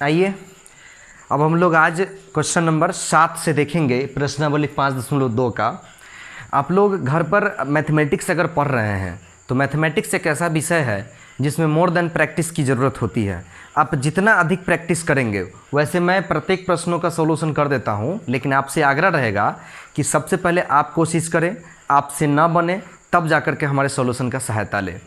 आइए अब हम लोग आज क्वेश्चन नंबर 7 से देखेंगे प्रश्नावली 5.2 का। आप लोग घर पर मैथमेटिक्स अगर पढ़ रहे हैं तो मैथमेटिक्स एक ऐसा विषय है जिसमें मोर देन प्रैक्टिस की ज़रूरत होती है। आप जितना अधिक प्रैक्टिस करेंगे, वैसे मैं प्रत्येक प्रश्नों का सॉल्यूशन कर देता हूं, लेकिन आपसे आग्रह रहेगा कि सबसे पहले आप कोशिश करें, आपसे ना बने तब जाकर के हमारे सॉल्यूशन का सहायता लें,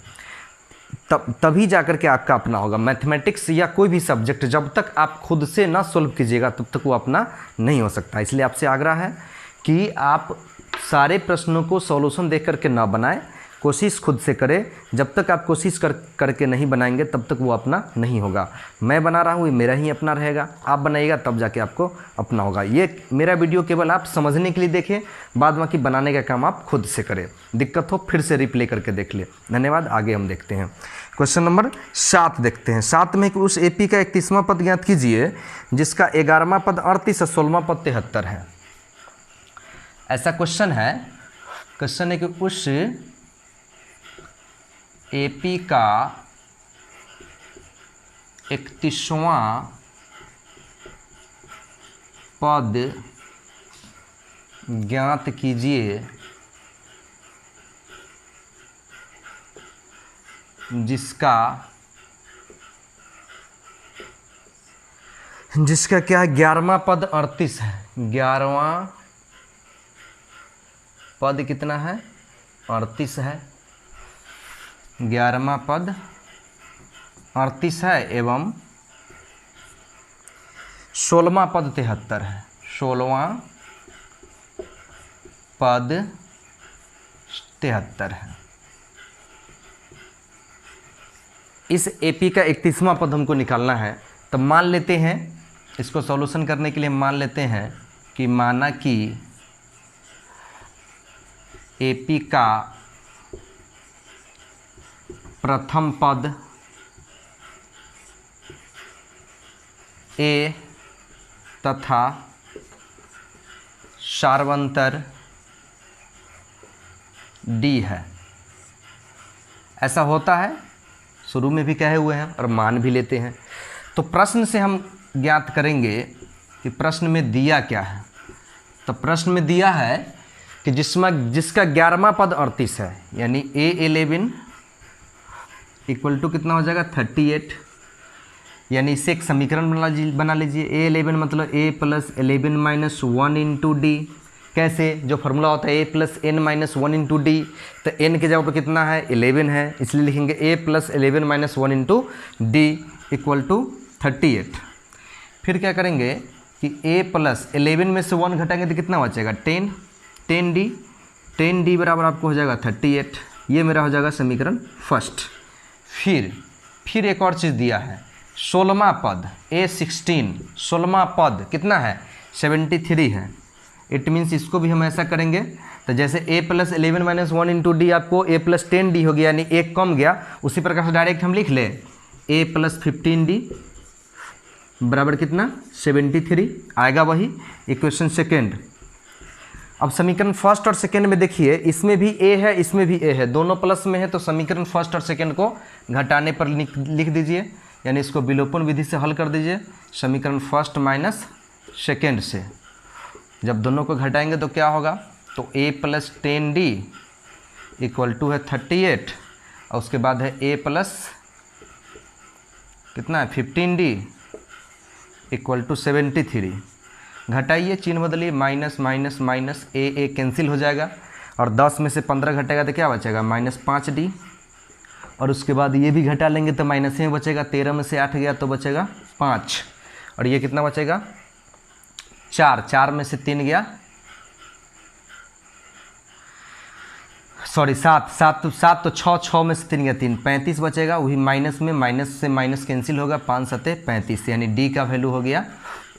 तभी जाकर के आपका अपना होगा। मैथमेटिक्स या कोई भी सब्जेक्ट जब तक आप खुद से ना सॉल्व कीजिएगा तब तक वो अपना नहीं हो सकता। इसलिए आपसे आग्रह है कि आप सारे प्रश्नों को सॉल्यूशन देख करके ना बनाएं, कोशिश खुद से करें। जब तक आप कोशिश करके नहीं बनाएंगे तब तक वो अपना नहीं होगा। मैं बना रहा हूँ, ये मेरा ही अपना रहेगा, आप बनाइएगा तब जाके आपको अपना होगा। ये मेरा वीडियो केवल आप समझने के लिए देखें, बाद बाकी बनाने का काम आप खुद से करें। दिक्कत हो फिर से रिप्ले करके देख ले। धन्यवाद। आगे हम देखते हैं क्वेश्चन नंबर 7 देखते हैं। 7 में कि उस एपी का 31वां पद ज्ञात कीजिए जिसका 11वां पद 38 और 16वां पद 73 है। ऐसा क्वेश्चन है। क्वेश्चन है कि उस एपी का 31वां पद ज्ञात कीजिए जिसका क्या है 11वां पद 38 है। 11वां पद कितना है? 38 है। 11वां पद 38 है एवं 16वां पद 73 है। 16वां पद 73 है। इस एपी का 31वां पद हमको निकालना है। तो मान लेते हैं, इसको सॉल्यूशन करने के लिए मान लेते हैं कि माना कि एपी का प्रथम पद ए तथा सार्वंतर डी है। ऐसा होता है, शुरू में भी कहे हुए हैं और मान भी लेते हैं। तो प्रश्न से हम ज्ञात करेंगे कि प्रश्न में दिया क्या है। तो प्रश्न में दिया है कि जिसका 11वां पद 38 है, यानी A11 इक्वल टू कितना हो जाएगा 38। यानी इसे एक समीकरण बना लीजिए। A11 मतलब A + 11 - 1 इंटू डी। कैसे? जो फार्मूला होता है A + n - 1 इंटू डी। तो n के जगह पर कितना है? 11 है, इसलिए लिखेंगे A + 11 - 1 into D equal to 38। फिर क्या करेंगे कि A + 11 में से 1 घटाएंगे तो कितना बचेगा? 10d। 10d बराबर आपको हो जाएगा 38। ये मेरा हो जाएगा समीकरण फर्स्ट। फिर एक और चीज़ दिया है, 16वां पद A16। 16वां पद कितना है? 73 है। इट मीन्स इसको भी हम ऐसा करेंगे, तो जैसे A + 11 - 1 इंटू डी आपको A + 10d हो गया, यानी एक कम गया। उसी प्रकार से डायरेक्ट हम लिख ले A + 15d बराबर कितना? 73 आएगा। वही इक्वेशन सेकेंड। अब समीकरण फर्स्ट और सेकेंड में देखिए, इसमें भी A है, इसमें भी A है, दोनों प्लस में है। तो समीकरण फर्स्ट और सेकेंड को घटाने पर लिख दीजिए, यानी इसको विलोपन विधि से हल कर दीजिए। समीकरण फर्स्ट माइनस सेकेंड से जब दोनों को घटाएंगे तो क्या होगा? तो A + 10d इक्वल टू है 38 और उसके बाद है A + कितना है 15d इक्वल टू 73। घटाइए, चिन्ह बदलिए, माइनस माइनस माइनस ए कैंसिल हो जाएगा और 10 में से 15 घटेगा तो क्या बचेगा? -5d। और उसके बाद ये भी घटा लेंगे तो माइनस में बचेगा। 13 में से 8 गया तो बचेगा 5 और ये कितना बचेगा? 4। 4 में से 3 गया, सॉरी 7 तो 6, 6 में से 3 गया 3, 35 बचेगा। वही माइनस में माइनस से माइनस कैंसिल होगा, 5 × 7 = 35, यानी डी का वैल्यू हो गया।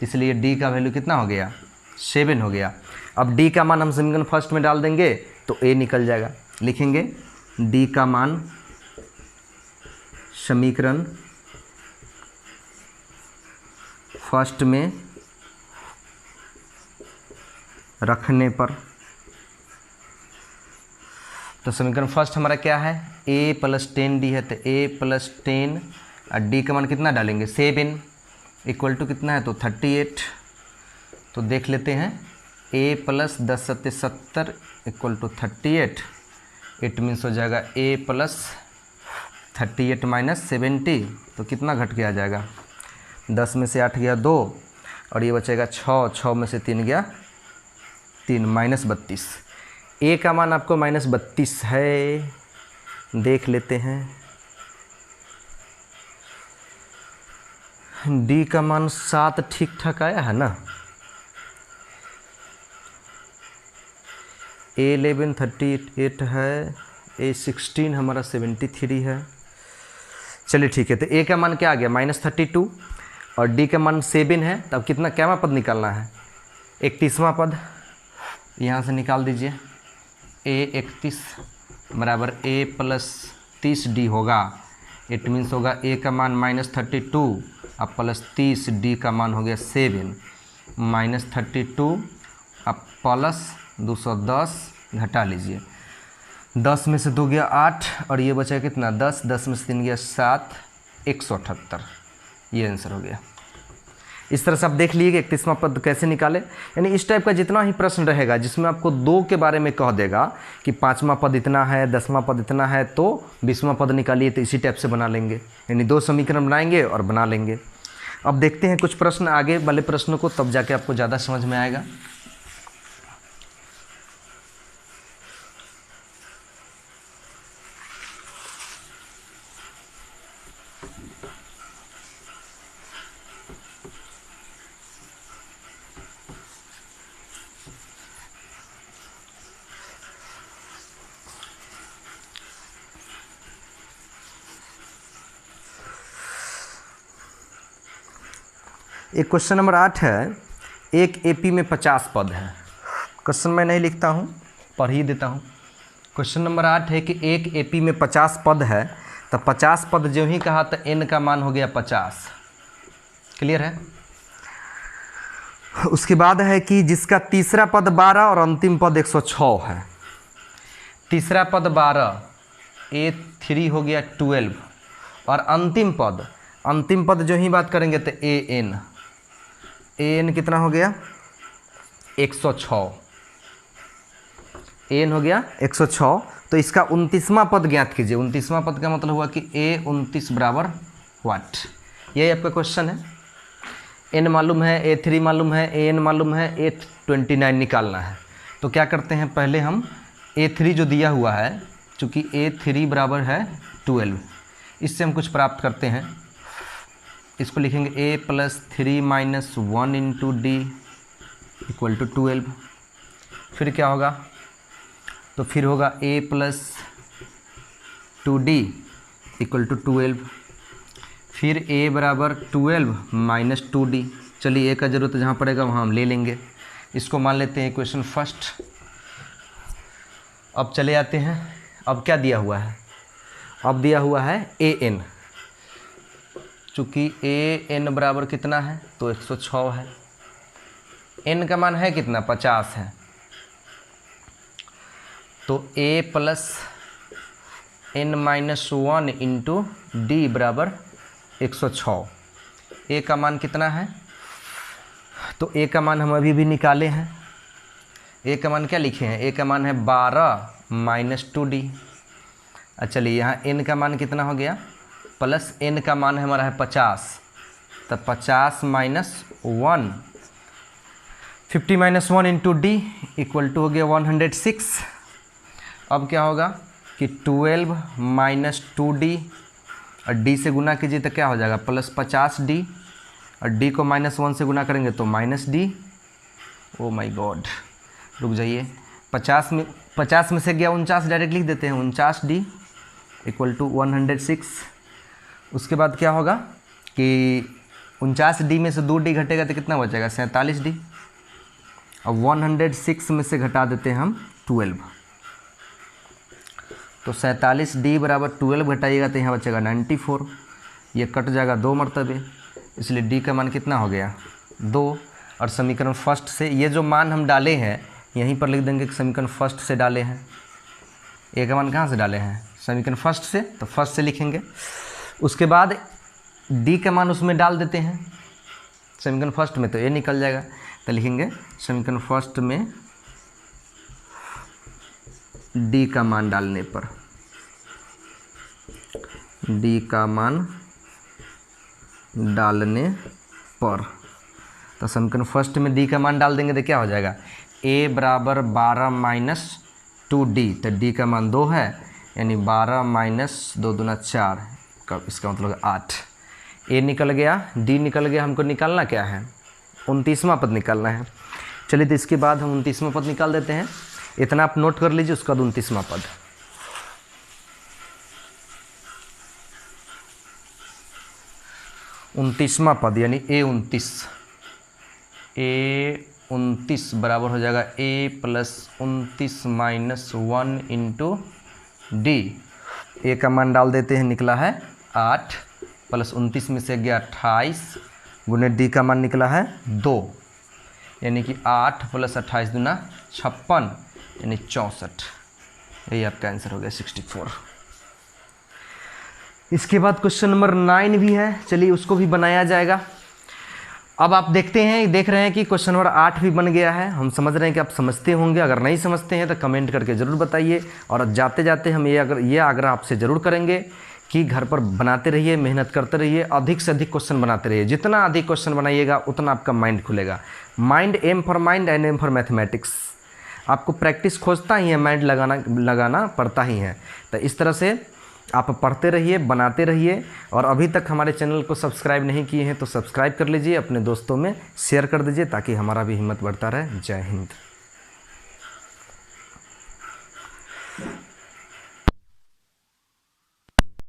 इसलिए डी का वैल्यू कितना हो गया? 7 हो गया। अब डी का मान हम समीकरण फर्स्ट में डाल देंगे तो ए निकल जाएगा। लिखेंगे डी का मान समीकरण फर्स्ट में रखने पर, तो समीकरण फर्स्ट हमारा क्या है? A + 10d है, तो A + 10 और डी का मान कितना डालेंगे? 7। इक्वल टू कितना है, तो 38। तो देख लेते हैं, a प्लस 10 सत्ते 70 इक्वल टू 38। इट मीन्स हो जाएगा a प्लस 38 माइनस 70। तो कितना घट के आ जाएगा, 10 में से 8 गया 2 और ये बचेगा 6, 6 में से 3 गया 3, माइनस 32। a का मान आपको माइनस 32 है, देख लेते हैं। d का मान 7 ठीक ठाक आया है ना। A11 38 है, A16 हमारा 73 है। चलिए ठीक है, तो a का मान क्या आ गया, -32 और d का मान 7 है। तब कितना क्या पद निकालना है, 31वां पद। यहाँ से निकाल दीजिए, A31 बराबर a प्लस 30d होगा। इट मीन्स होगा a का मान -32 अब प्लस 30, d का मान हो गया 7, -32 अब प्लस 210 घटा लीजिए, 10 में से 2 गया 8 और ये बचा कितना 10, 10 में से 3 गया 7, 178। ये आंसर हो गया। इस तरह से आप देख लीजिए कि 31वां पद कैसे निकाले। यानी इस टाइप का जितना ही प्रश्न रहेगा जिसमें आपको 2 के बारे में कह देगा कि 5वां पद इतना है, 10वां पद इतना है, तो 20वां पद निकालिए, तो इसी टाइप से बना लेंगे। यानी 2 समीकरण बनाएंगे और बना लेंगे। अब देखते हैं कुछ प्रश्न आगे वाले प्रश्नों को, तब जाके आपको ज़्यादा समझ में आएगा। एक क्वेश्चन नंबर 8 है, एक एपी में 50 पद है। क्वेश्चन मैं नहीं लिखता हूँ, पढ़ ही देता हूँ। क्वेश्चन नंबर 8 है कि एक एपी में 50 पद है, तो 50 पद जो ही कहा तो n का मान हो गया 50। क्लियर है। उसके बाद है कि जिसका तीसरा पद 12 और अंतिम पद 106 है। तीसरा पद 12, A3 हो गया 12 और अंतिम पद जो ही बात करेंगे तो an कितना हो गया 106, an हो गया 106। तो इसका 29वां पद ज्ञात कीजिए। 29वां पद का मतलब हुआ कि A29 बराबर व्हाट। यही आपका क्वेश्चन है। n मालूम है, A3 मालूम है, an मालूम है, A29 निकालना है। तो क्या करते हैं, पहले हम A3 जो दिया हुआ है, चूँकि A3 बराबर है 12, इससे हम कुछ प्राप्त करते हैं। इसको लिखेंगे a plus 3 minus 1 into D equal to 12। फिर क्या होगा, तो फिर होगा a plus 2d equal to 12। फिर a बराबर 12 माइनस 2d। चलिए a का ज़रूरत जहाँ पड़ेगा वहाँ हम ले लेंगे। इसको मान लेते हैं इक्वेशन फर्स्ट। अब चले आते हैं, अब क्या दिया हुआ है, अब दिया हुआ है an। चूँकि an बराबर कितना है, तो 106 है। n का मान है कितना, 50 है। तो a plus n minus 1 into D बराबर 106। a का मान कितना है, तो a का मान हम अभी भी निकाले हैं। a का मान क्या लिखे हैं, a का मान है 12 माइनस 2d। चलिए यहाँ n का मान कितना हो गया, प्लस n का मान हमारा है 50, तब 50 minus 1, 50 minus 1 into D equal to हो गया 106। अब क्या होगा कि 12 माइनस 2d और d से गुना कीजिए तो क्या हो जाएगा, प्लस 50d और d को माइनस 1 से गुना करेंगे तो minus d। Oh my God, रुक जाइए, 50 में से गया 49, डायरेक्ट लिख देते हैं 49d इक्वल टू 106। उसके बाद क्या होगा कि 49d में से 2d घटेगा तो कितना बचेगा, 47d। अब 106 में से घटा देते हैं हम 12, तो 47d बराबर 12 घटाइएगा तो यहाँ बचेगा 94। ये कट जाएगा 2 मरतबे, इसलिए d का मान कितना हो गया 2। और समीकरण फर्स्ट से ये जो मान हम डाले हैं यहीं पर लिख देंगे कि समीकरण फर्स्ट से डाले हैं। a का मान कहाँ से डाले हैं, समीकरण फर्स्ट से, तो फर्स्ट से लिखेंगे। उसके बाद d का मान उसमें डाल देते हैं, समीकरण फर्स्ट में तो ए निकल जाएगा, तो लिखेंगे समीकरण फर्स्ट में डी का मान डालने पर, डी का मान डालने पर, तो समीकरण फर्स्ट में डी का मान डाल देंगे तो क्या हो जाएगा, ए बराबर 12 माइनस 2d, तो डी का मान 2 है, यानी 12 माइनस 2 दूना 4, इसका मतलब 8। ए निकल गया, डी निकल गया, हमको निकालना क्या है, 29वां पद निकालना है। चलिए तो इसके बाद हम 29वां पद निकाल देते हैं, इतना आप नोट कर लीजिए, उसका 29वां पद। उनतीसवां पद यानी A29 बराबर हो जाएगा A plus 29 minus 1 into D. A का मान डाल देते हैं, निकला है 8 प्लस 29 में से गया 28 गुने डी का मान निकला है 2, यानी कि 8 प्लस 28 दूना 56 यानी 64। यही आपका आंसर हो गया 64। इसके बाद क्वेश्चन नंबर 9 भी है, चलिए उसको भी बनाया जाएगा। अब आप देख रहे हैं कि क्वेश्चन नंबर 8 भी बन गया है। हम समझ रहे हैं कि आप समझते होंगे, अगर नहीं समझते हैं तो कमेंट करके ज़रूर बताइए। और जाते जाते हम ये आग्रह आपसे ज़रूर करेंगे कि घर पर बनाते रहिए, मेहनत करते रहिए, अधिक से अधिक क्वेश्चन बनाते रहिए। जितना अधिक क्वेश्चन बनाइएगा उतना आपका माइंड खुलेगा। Mind, M for mind and M for mathematics. आपको प्रैक्टिस खोजता ही है, माइंड लगाना पड़ता ही है। तो इस तरह से आप पढ़ते रहिए, बनाते रहिए। और अभी तक हमारे चैनल को सब्सक्राइब नहीं किए हैं तो सब्सक्राइब कर लीजिए, अपने दोस्तों में शेयर कर दीजिए ताकि हमारा भी हिम्मत बढ़ता रहे। जय हिंद।